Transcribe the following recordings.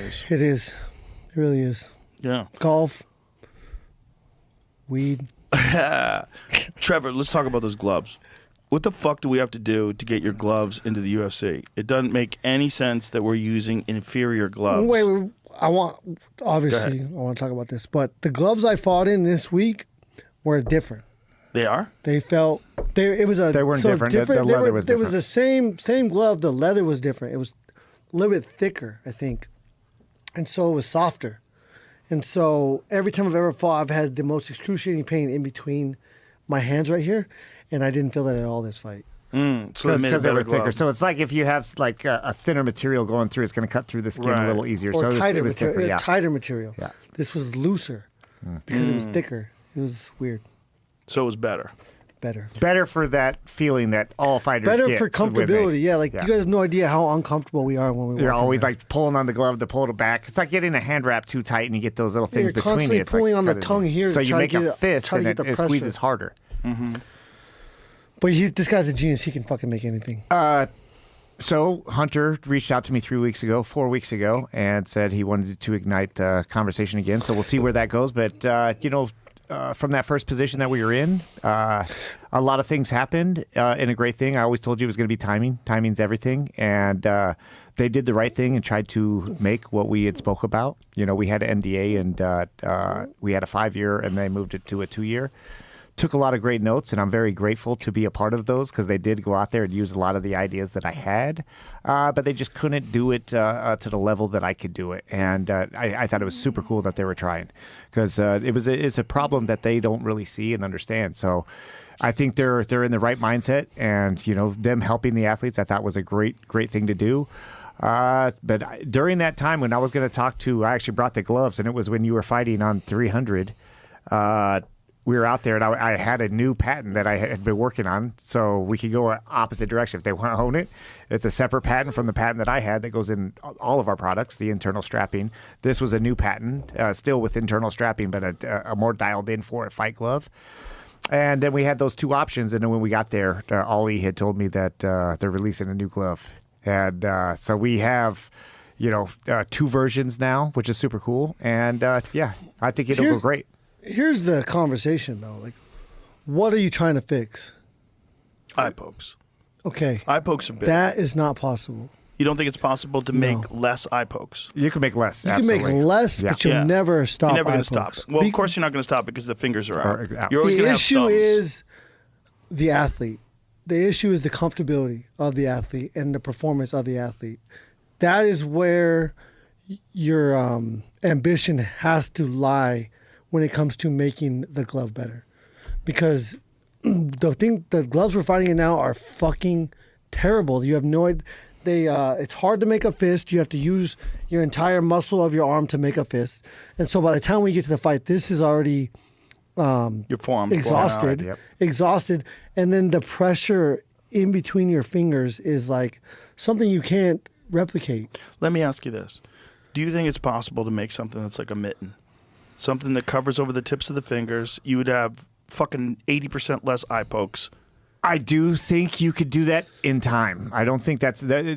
nowadays. It is. It really is. Yeah. Golf. Weed. Trevor, let's talk about those gloves. What the fuck do we have to do to get your gloves into the UFC? It doesn't make any sense that we're using inferior gloves. Wait, I want to talk about this, but the gloves I fought in this week were different. They are? They felt it was a they weren't different. The leather was different. It was the same glove. The leather was different. It was a little bit thicker, I think, and so it was softer. And so every time I've ever fought, I've had the most excruciating pain in between my hands right here, and I didn't feel that at all this fight. So they were thicker. So it's like if you have like a thinner material going through, it's going to cut through the skin a little easier. Or so tighter it was material. thicker, yeah. Tighter material. Yeah. This was looser because it was thicker. It was weird. So it was better. Better for that feeling that all fighters Better get for comfortability. Yeah, you guys have no idea how uncomfortable we are when we You're walk always in there. like pulling on the glove to pull it back. It's like getting a hand wrap too tight and you get those little things you're between you. constantly It's pulling like on the cutting tongue here So to you try make to a get fist try to and get the it squeezes pressure. harder. But this guy's a genius. He can fucking make anything. So Hunter reached out to me 4 weeks ago, and said he wanted to ignite the conversation again. So we'll see where that goes. But, from that first position that we were in, a lot of things happened. And a great thing, I always told you it was going to be timing. Timing's everything. And they did the right thing and tried to make what we had spoke about. We had an NDA, and we had a 5-year, and they moved it to a 2-year. Took a lot of great notes, and I'm very grateful to be a part of those because they did go out there and use a lot of the ideas that I had, but they just couldn't do it to the level that I could do it. And I thought it was super cool that they were trying because it's a problem that they don't really see and understand. So I think they're in the right mindset, and them helping the athletes, I thought was a great thing to do. But during that time when I was going to talk to, I actually brought the gloves, and it was when you were fighting on 300. We were out there, and I had a new patent that I had been working on, so we could go opposite direction. If they want to own it, it's a separate patent from the patent that I had that goes in all of our products, the internal strapping. This was a new patent, still with internal strapping, but a more dialed in for a fight glove. And then we had those two options, and then when we got there, Ollie had told me that they're releasing a new glove. And so we have... 2 versions now, which is super cool. And I think it'll go great. Here's the conversation, though. Like, what are you trying to fix? Eye pokes. Okay. Eye pokes are big. That is not possible. You don't think it's possible to make less eye pokes? You can make less. You can make less, but you'll never stop. You're never going to stop. Well, of course you're not going to stop because the fingers are out. You're always the going to have issue thumbs. is the athlete. The issue is the comfortability of the athlete and the performance of the athlete. That is where your ambition has to lie when it comes to making the glove better. Because the gloves we're fighting in now are fucking terrible. You have no idea. It's hard to make a fist. You have to use your entire muscle of your arm to make a fist. And so by the time we get to the fight, this is already your forearm exhausted. Exhausted. And then the pressure in between your fingers is like something you can't replicate. Let me ask you this. Do you think it's possible to make something that's like a mitten? Something that covers over the tips of the fingers. You would have fucking 80% less eye pokes. I do think you could do that in time. I don't think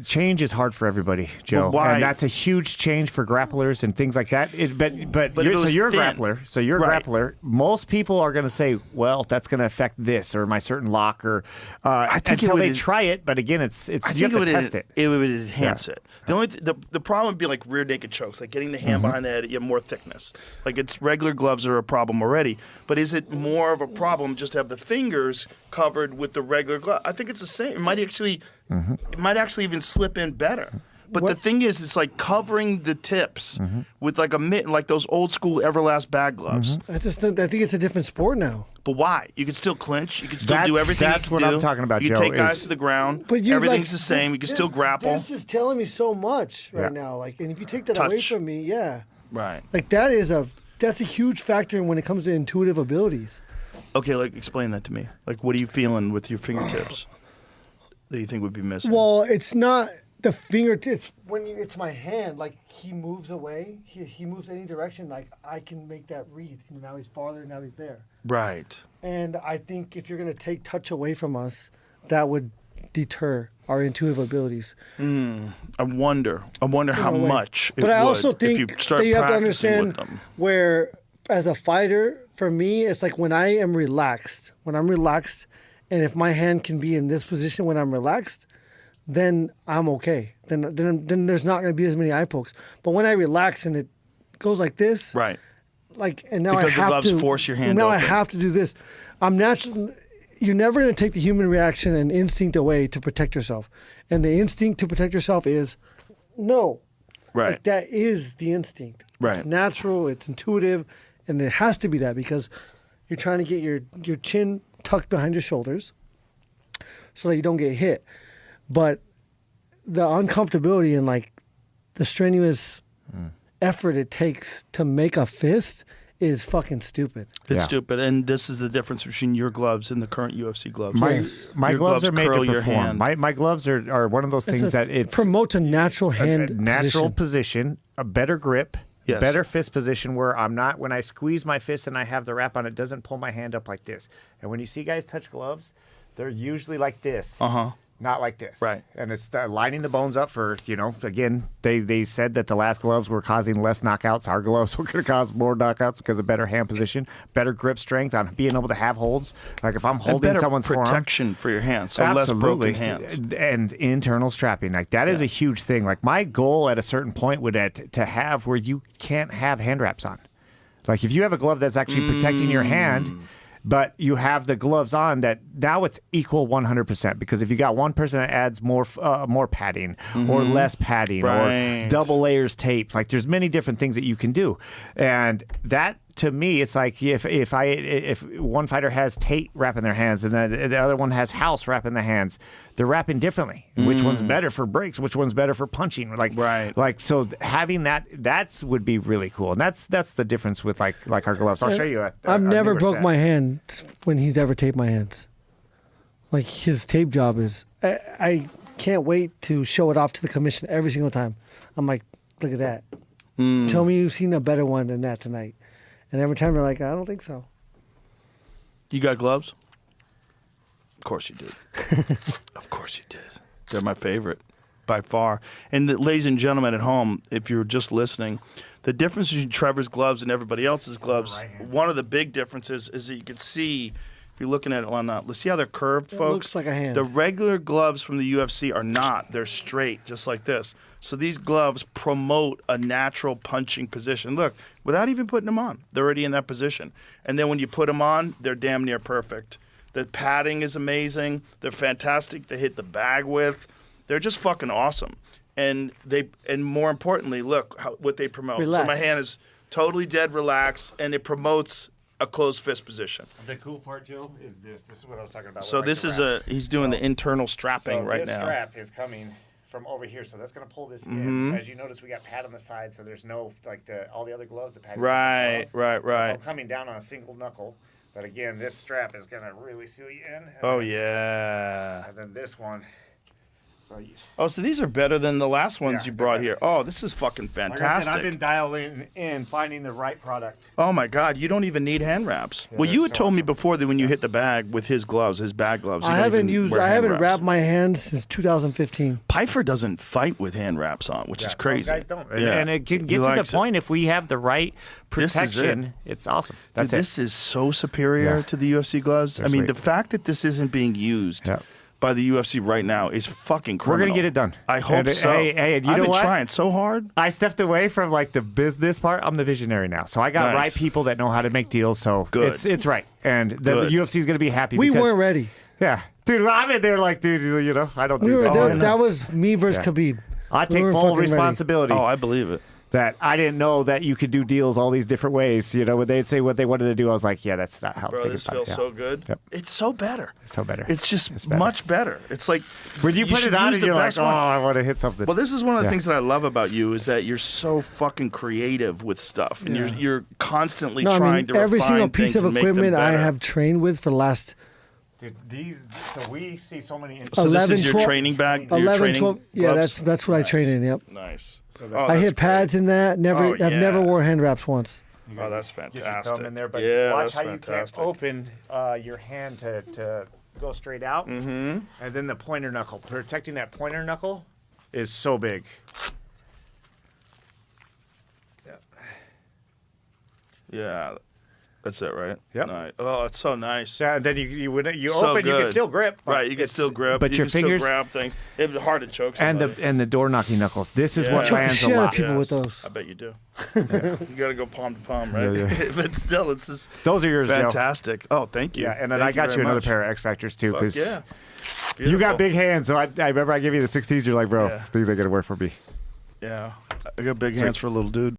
change is hard for everybody, Joe. But why? And that's a huge change for grapplers and things like that. But you're a grappler. So you're a grappler. Most people are going to say, well, that's going to affect this or my certain lock or I think until they try it. But again, you have to test it. It would enhance it. The problem would be like rear naked chokes, like getting the hand behind the head. You have more thickness. Like regular gloves are a problem already. But is it more of a problem just to have the fingers covered with the regular glove? I think it's the same. It might actually even slip in better. But the thing is, it's like covering the tips with like a mitten, like those old school Everlast bag gloves. I think it's a different sport now. But why? You can still clinch. You can still do everything. That's what I'm talking about, You Joe. take guys to the ground. But everything's the same. You can still grapple. This is telling me so much right now. Like, and if you take that away from me, right. Like that's a huge factor when it comes to intuitive abilities. Okay, like explain that to me. Like, what are you feeling with your fingertips that you think would be missing? Well, it's not the fingertips. It's my hand. Like he moves away. He moves any direction. Like I can make that read. Now he's farther. Now he's there. Right. And I think if you're gonna take touch away from us, that would deter. our intuitive abilities. I wonder how much it But I would also if think you start that you have to practicing with understand them. where, as a fighter, for me, it's like when I am relaxed. When I'm relaxed, and if my hand can be in this position when I'm relaxed, then I'm okay. Then there's not going to be as many eye pokes. But when I relax and it goes like this, Right. like, and now Because I the have gloves to force your hand Now I open. have to do this. I'm natural. You're never going to take the human reaction and instinct away to protect yourself. And the instinct to protect yourself is no. Right. Like, that is the instinct. Right. It's natural. It's intuitive, and it has to be that because you're trying to get your chin tucked behind your shoulders so that you don't get hit. But the uncomfortability and like the strenuous effort it takes to make a fist is fucking stupid. It's Yeah. stupid, and this is the difference between your gloves and the current UFC gloves. My Your gloves are made curl to your perform. hand. My gloves are one of those things that it promotes a natural hand a natural position. position, a better grip, Yes. better fist position where I'm not, when I squeeze my fist and I have the wrap on, it doesn't pull my hand up like this. And when you see guys touch gloves, they're usually like this. Not like this. Right. And it's lining the bones up for, again, they said that the last gloves were causing less knockouts. Our gloves were going to cause more knockouts because of better hand position, better grip strength on being able to have holds. Like if I'm And holding better someone's protection for your hands, so less broken hands. and internal strapping. Like that is a huge thing. Like my goal at a certain point would to have where you can't have hand wraps on. Like if you have a glove that's actually protecting your hand, but you have the gloves on, that now it's equal 100%, because if you got one person that adds more padding or less padding Right. or double layers tape, like there's many different things that you can do. And that, to me, it's like if one fighter has tape wrapping their hands and then the other one has house wrapping their hands, they're wrapping differently. Which one's better for breaks? Which one's better for punching? Like so having that's would be really cool. And that's the difference with like our gloves. I'll show you. I've never newer broke set. my hand when he's ever taped my hands. Like his tape job is, I can't wait to show it off to the commission every single time. I'm like, look at that. Tell me you've seen a better one than that tonight. And every time they're like, I don't think so. You got gloves? Of course you did. Of course you did. They're my favorite by far. And ladies and gentlemen at home, if you're just listening, the difference between Trevor's gloves and everybody else's gloves, one of the big differences is that you can see, if you're looking at it on that, let's see how they're curved, folks. looks like a hand. The regular gloves from the UFC are not. They're straight, just like this. So these gloves promote a natural punching position. Look, without even putting them on, they're already in that position. And then when you put them on, they're damn near perfect. The padding is amazing. They're fantastic to hit the bag with. They're just fucking awesome. And more importantly, look what they promote. Relax. So my hand is totally dead relaxed, and it promotes a closed fist position. The cool part, Joe, is this. This is what I was talking about. So this is he's doing the internal strapping right this now. strap is coming from over here, so that's going to pull this in. As you notice, we got pad on the side, so there's no all the other gloves. The pad. Right. So if I'm coming down on a single knuckle, but again, this strap is going to really seal you in. Oh yeah. And then this one. So these are better than the last ones Yeah, you brought they're here. Oh, this is fucking fantastic. Like I said, I've been dialing in, finding the right product. Oh my God, you don't even need hand wraps. Yeah, Well, you they're had so told me awesome. before that when you hit the bag with his gloves, his bag gloves, you I don't haven't even wear hand wraps. wrapped my hands since 2015. Pfeiffer doesn't fight with hand wraps on, which is crazy. Some guys don't. And, Yeah. and it can He get to the likes it. point if we have the right This is it. protection, it's awesome. That's Dude, it. this is so superior Yeah. to the UFC gloves. They're I mean, sweet. the fact that this isn't being used Yeah. by the UFC right now is fucking We're criminal. going to get it done. I hope And, so. Hey, and you I've know been what? trying so hard. I stepped away from like the business part. I'm the visionary now, so I got Nice. right people that know how to make deals. So Good. it's right, and the Good. UFC is going to be happy. We because, weren't ready. Yeah, dude, I'm in there like, dude, I don't We do were, that. I know. that was me versus Yeah. Khabib. I We take weren't full fucking ready. responsibility. Oh, I believe it. That I didn't know that you could do deals all these different ways. When they'd say what they wanted to do, I was like, yeah, that's not how I'm Bro, thinking this about feels it. so good. Yep. It's so better. So better. It's just better. much better. It's like When you put should it on use and the you're like, best oh, one. I want to hit something. Well, this is one of the Yeah. things that I love about you is that you're so fucking creative with stuff, and you're constantly No, I trying mean, to every refine single piece things of and make them equipment I better. have trained with for the last Dude, so we see so many. So this 11, is your 12 training bag, your 11, training 12. Yeah, gloves? that's what I train in. Yep. Nice. So Oh, I that's hit pads great. in that. Oh, I've never yeah. wore hand wraps once. Oh, that's Get your fantastic. thumb in there, but yeah, watch that's how fantastic. you can open your hand to go straight out. Mm-hmm. And then the pointer knuckle. Protecting that pointer knuckle is so big. Yeah. That's it, right? Yep. Nice. Oh, it's so nice. Yeah, and then you So open, you good. can still grip. Right, you can still grip. But you your can fingers still grab things. It's hard to choke and somebody. the door knocking knuckles. This is Yeah. what Choke the lands a shit out of lot. people with those. I bet you do. You got to go palm to palm, right? Yeah. But still, it's just Those are yours, Joe. fantastic. Oh, thank you. Yeah, and then Thank I got very you another much. pair of X Factors too, Fuck because yeah. you Beautiful. got big hands. So I remember I gave you the 16s. You're like, bro, Yeah. these ain't gonna work for me. Yeah. I got big hands for a little dude.